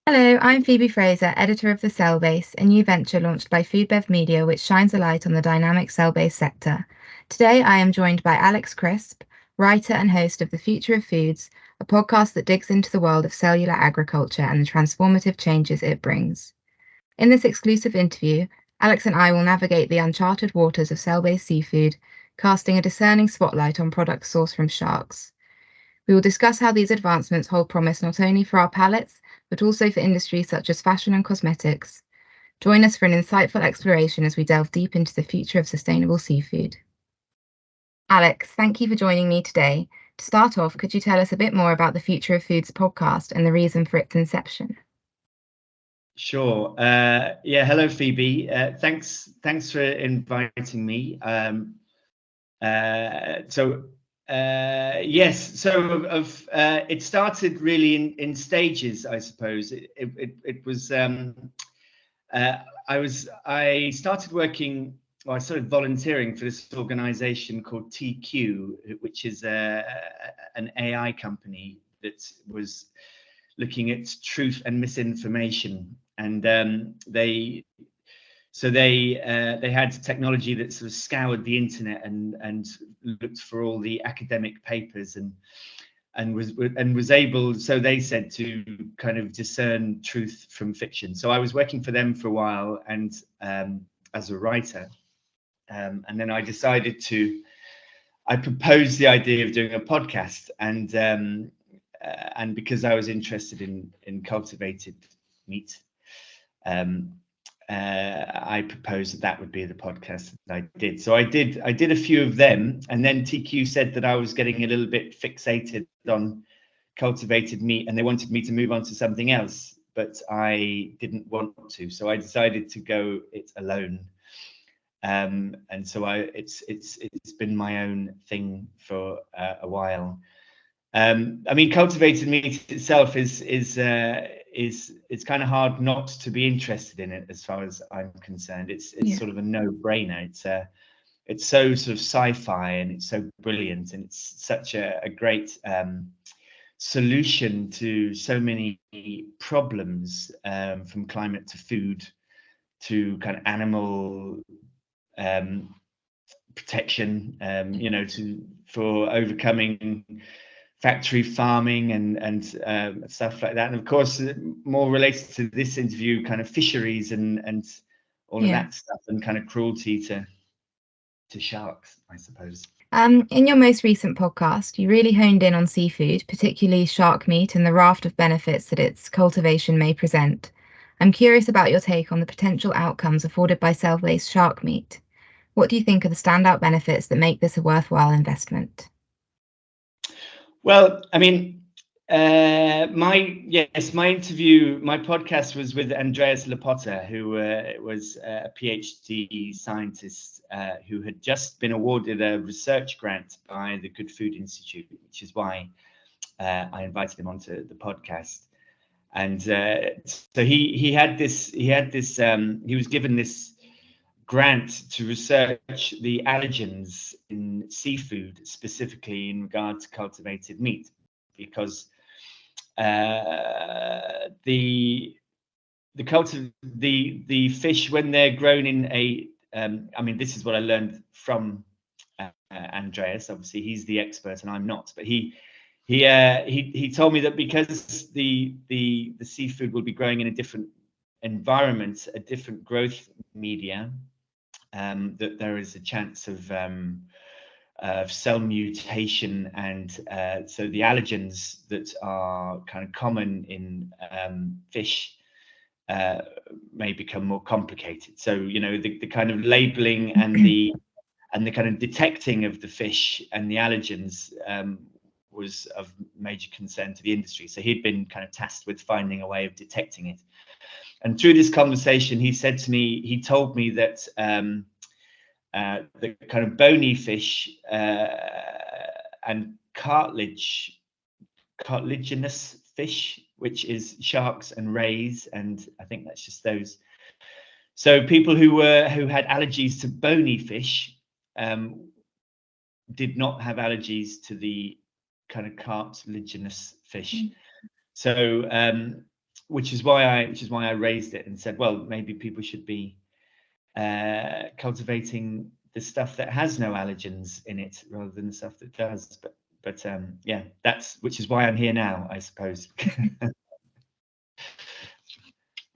Hello, I'm Phoebe Fraser, editor of The Cell Base, a new venture launched by FoodBev Media which shines a light on the dynamic cell-based sector. Today I am joined by Alex Crisp, writer and host of The Future of Foods, a podcast that digs into the world of cellular agriculture and the transformative changes it brings. In this exclusive interview, Alex and I will navigate the uncharted waters of cell-based seafood, casting a discerning spotlight on products sourced from sharks. We will discuss how these advancements hold promise not only for our palates, but also for industries such as fashion and cosmetics. Join us for an insightful exploration as we delve deep into the future of sustainable seafood. Alex, thank you for joining me today. To start off, could you tell us a bit more about the Future of Foods podcast and the reason for its inception? Sure. Hello, Phoebe. Thanks for inviting me. It started really in stages, I suppose. I started working. Well, I started volunteering for this organization called TQ, which is an AI company that was looking at truth and misinformation, and they had technology that sort of scoured the internet and looked for all the academic papers and was able, so they said, to kind of discern truth from fiction. So I was working for them for a while, and as a writer, and then I proposed the idea of doing a podcast, and because I was interested in cultivated meat, I proposed that would be the podcast that I did. So I did a few of them, and then TQ said that I was getting a little bit fixated on cultivated meat, and they wanted me to move on to something else, but I didn't want to, so I decided to go it alone. And so it's been my own thing for a while. I mean, cultivated meat itself is it's kind of hard not to be interested in it, as far as I'm concerned. It's sort of a no-brainer. It's so sort of sci-fi, and it's so brilliant, and it's such a great solution to so many problems, from climate to food to kind of animal protection, for overcoming factory farming and stuff like that, and of course more related to this interview, kind of fisheries and all of that stuff, and kind of cruelty to sharks, I suppose. In your most recent podcast, you really honed in on seafood, particularly shark meat, and the raft of benefits that its cultivation may present. I'm curious about your take on the potential outcomes afforded by cell-based shark meat. What do you think are the standout benefits that make this a worthwhile investment? Well, I mean, my podcast was with Andreas Lepotta, who was a PhD scientist who had just been awarded a research grant by the Good Food Institute, which is why I invited him onto the podcast. And so he was given this grant to research the allergens in seafood, specifically in regard to cultivated meat, because the fish, when they're grown in a I mean, this is what I learned from Andreas. Obviously, he's the expert and I'm not, but he told me that because the seafood will be growing in a different environment, a different growth media, that there is a chance of cell mutation, and so the allergens that are kind of common in fish may become more complicated. So the kind of labeling and the kind of detecting of the fish and the allergens was of major concern to the industry. So he'd been kind of tasked with finding a way of detecting it. And through this conversation, he told me that the kind of bony fish and cartilaginous fish, which is sharks and rays, and I think that's just those. So people who had allergies to bony fish did not have allergies to the kind of cartilaginous fish. So which is why I raised it and said, well, maybe people should be cultivating the stuff that has no allergens in it rather than the stuff that does. But yeah, which is why I'm here now, I suppose.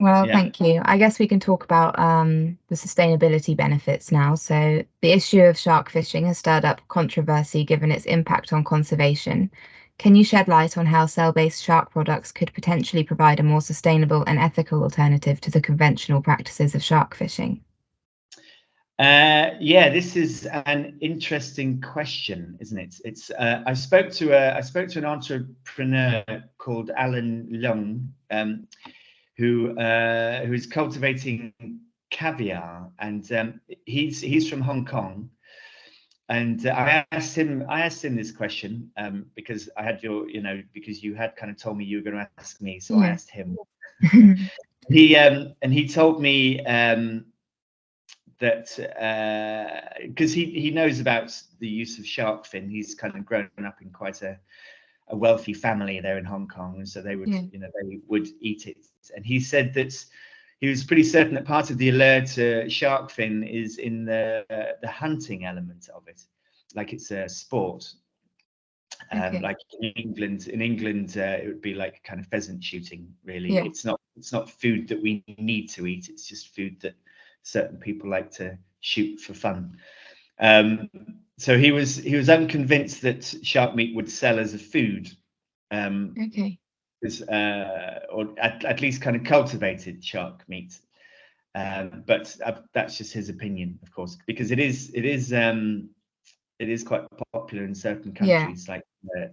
Well, Yeah. thank you. I guess we can talk about the sustainability benefits now. So the issue of shark fishing has stirred up controversy given its impact on conservation. Can you shed light on how cell-based shark products could potentially provide a more sustainable and ethical alternative to the conventional practices of shark fishing? Yeah, this is an interesting question, isn't it? It's I spoke to an entrepreneur called Alan Leung, who is cultivating caviar, and he's from Hong Kong. And I asked him this question because I had because you had kind of told me you were going to ask me, so I asked him. He told me that because he knows about the use of shark fin. He's kind of grown up in quite a wealthy family there in Hong Kong, and so they would they would eat it. And he said that he was pretty certain that part of the allure to shark fin is in the hunting element of it, like it's a sport. Like in England, it would be like kind of pheasant shooting. Really, it's not food that we need to eat. It's just food that certain people like to shoot for fun. So he was unconvinced that shark meat would sell as a food. Or at least kind of cultivated shark meat. But that's just his opinion, of course, because it is quite popular in certain countries like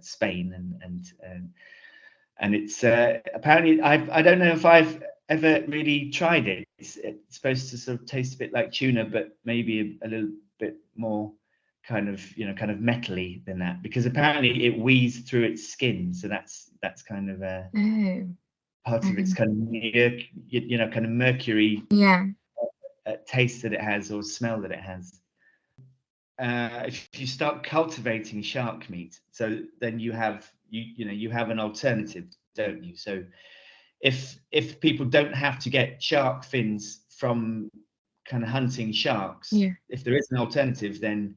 Spain and it's apparently I don't know if I've ever really tried it. It's supposed to sort of taste a bit like tuna, but maybe a little bit more kind of metally than that, because apparently it weaves through its skin, so that's kind of part of its kind of kind of mercury taste that it has, or smell that it has. If you start cultivating shark meat, so then you have an alternative, don't you? So if people don't have to get shark fins from kind of hunting sharks, if there is an alternative, then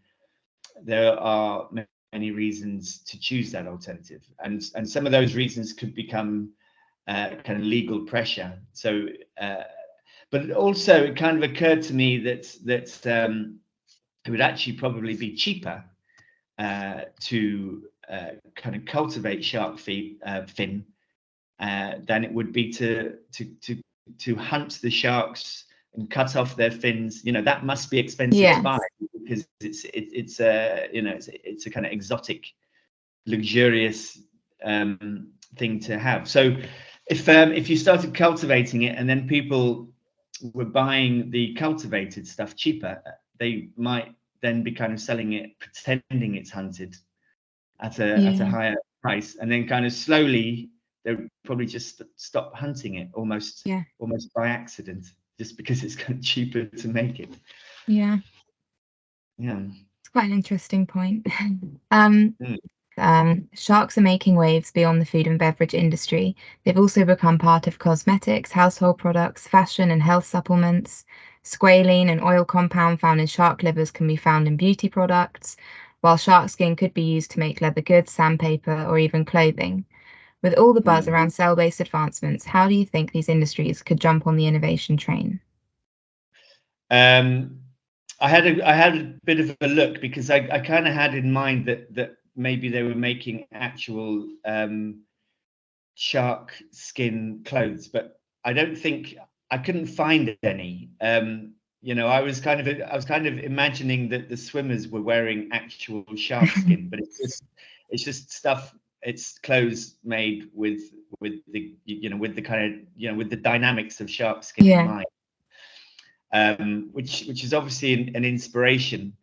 there are many reasons to choose that alternative, and some of those reasons could become kind of legal pressure. So, but also it kind of occurred to me that it would actually probably be cheaper to kind of cultivate shark fin than it would be to hunt the sharks and cut off their fins. That must be expensive to buy, because it's a kind of exotic, luxurious thing to have. So if you started cultivating it and then people were buying the cultivated stuff cheaper, they might then be kind of selling it, pretending it's hunted at a higher price, and then kind of slowly they'll probably just stop hunting it almost by accident, just because it's kind of cheaper to make it. It's quite an interesting point. Sharks are making waves beyond the food and beverage industry. They've also become part of cosmetics, household products, fashion and health supplements. Squalene, an oil compound found in shark livers, can be found in beauty products, while shark skin could be used to make leather goods, sandpaper, or even clothing. With all the buzz around cell-based advancements, how do you think these industries could jump on the innovation train? I had a bit of a look, because I kind of had in mind that maybe they were making actual shark skin clothes, but I couldn't find any. I was kind of imagining that the swimmers were wearing actual shark skin, but it's just stuff. It's clothes made with the with the kind of with the dynamics of shark skin in mind, which is obviously an inspiration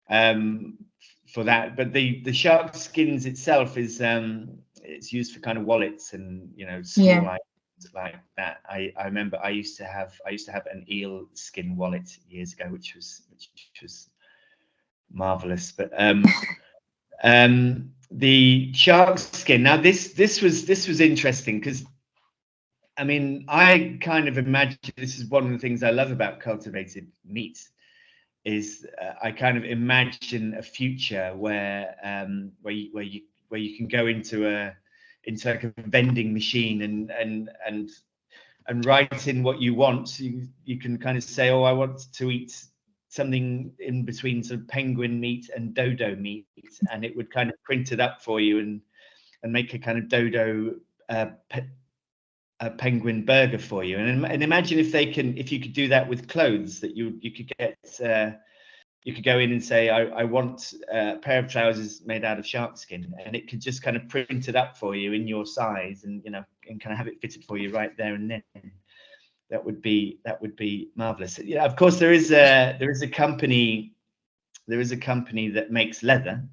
for that. But the shark skins itself is it's used for kind of wallets and small items like that. I remember I used to have an eel skin wallet years ago, which was marvelous. But the shark skin, now this was interesting, because I mean, I kind of imagine, this is one of the things I love about cultivated meat, is I kind of imagine a future where you can go into like a vending machine and write in what you want. You can kind of say, oh, I want to eat something in between sort of penguin meat and dodo meat, and it would kind of print it up for you and make a kind of dodo a penguin burger for you. And imagine if you could do that with clothes, that you could get you could go in and say, I want a pair of trousers made out of shark skin, and it could just kind of print it up for you in your size, and and kind of have it fitted for you right there and then. That would be marvelous. Yeah, of course there is a company that makes leather,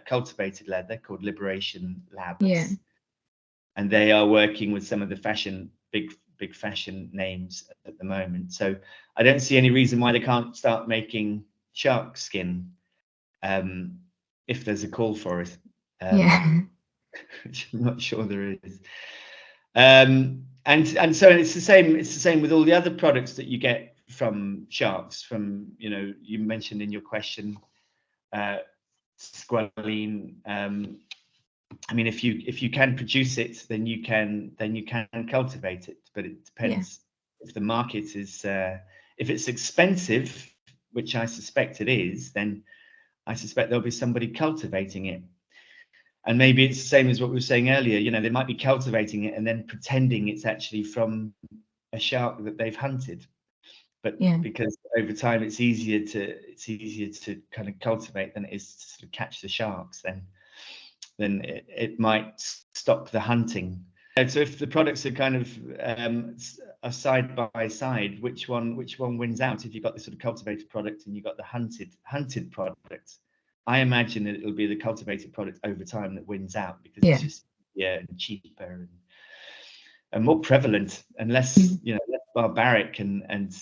cultivated leather, called Liberation Labs. Yeah. And they are working with some of the big fashion names at the moment. So I don't see any reason why they can't start making shark skin, if there's a call for it. Yeah. Which I'm not sure there is. And so it's the same with all the other products that you get from sharks. From you mentioned in your question, squalene. I mean, if you can produce it, then you can cultivate it. But it depends if the market is if it's expensive, which I suspect it is. Then I suspect there'll be somebody cultivating it. And maybe it's the same as what we were saying earlier. They might be cultivating it and then pretending it's actually from a shark that they've hunted. But because over time it's easier to kind of cultivate than it is to sort of catch the sharks, then it might stop the hunting. So if the products are kind of are side by side, which one wins out? If you've got the sort of cultivated product and you've got the hunted product, I imagine that it'll be the cultivated product over time that wins out, because it's just and cheaper and more prevalent and less less barbaric and